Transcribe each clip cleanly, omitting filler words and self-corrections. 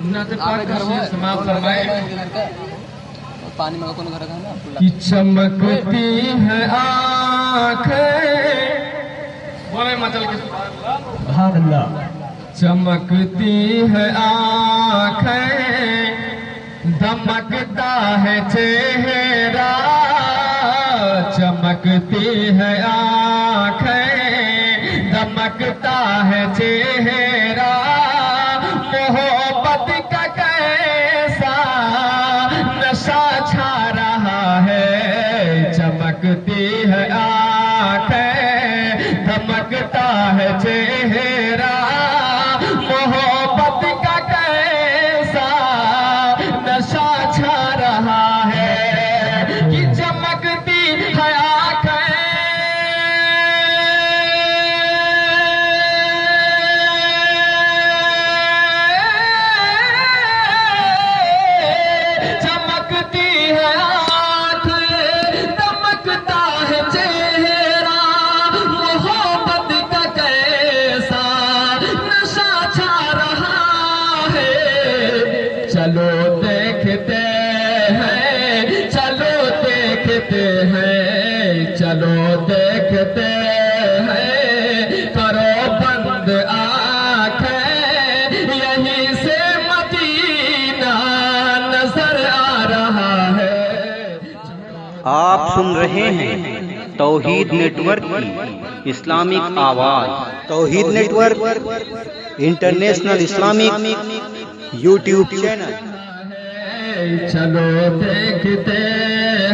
नाते पाक का शेर समाप्त फरमाए पानी में कौन घर ना कि चमकती है आँखें, बोले मचल के सुभान अल्लाह। चमकती है आँखें, दमकता है चेहरा, चमकती है आँखें, दमकता है चेहरा, मोहब्बत का कैसा नशा छा रहा है। चमकती है आँखें, दमकता है चेहरा, मोहब्बत का कैसा नशा छा रहा है कि चमकती है आँखें, चमकती है आँखें, दमकता है चेहरा, मोहब्बत का कैसा नशा छा रहा है। चलो देखते हैं, चलो देखते हैं, चलो देखते हैं, करो बंद आँखें, यहीं से मदीना नजर आ रहा है। आप सुन रहे हैं तौहीद नेटवर्क की इस्लामिक आवाज। Tauheed network international Islamic YouTube channel. चलो देखते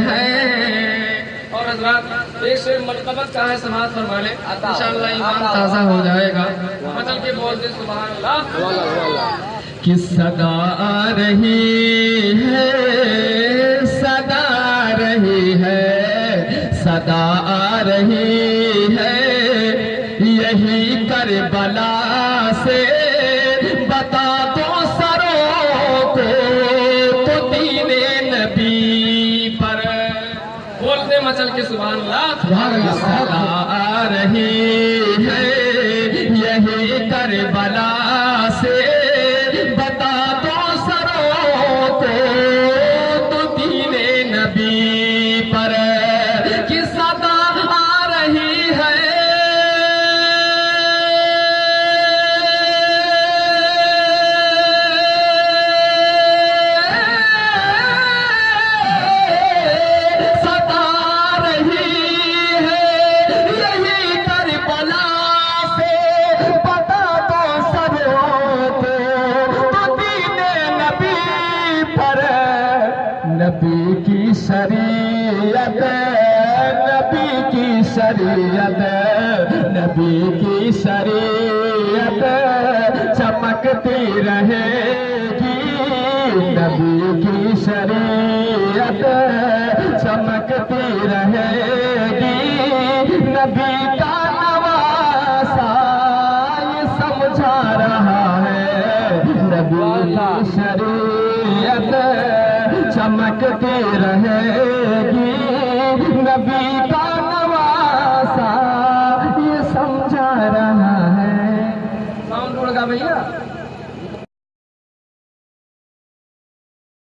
हैं। और हजरात एक शेर मलकबत का है, समाज फरमा ले, इंशाअल्लाह ईमान ताज़ा हो जाएगा। मतलब के बोल दे सुभान अल्लाह। कि सदा आ रही है, सदा आ रही है, सदा आ रही है, यही करबला से बता दो सरों को तो दीने नबी पर। बोलते मचल के सुभान अल्लाह। सदा आ रही है, यही करबला से बता दो सरों को तो दीने नबी पर कि सदा आ रही है। सदा आ रही है, यही करबला से बता दो सरों को तो दीने नबी पर। नबी की शरीयत, नबी की शरीयत, नबी की शरीयत चमकती रहेगी। नबी की शरीयत चमकती रहेगी। नबी का नवासा ये समझा रहा है। नबी की शरीयत चमकती रहे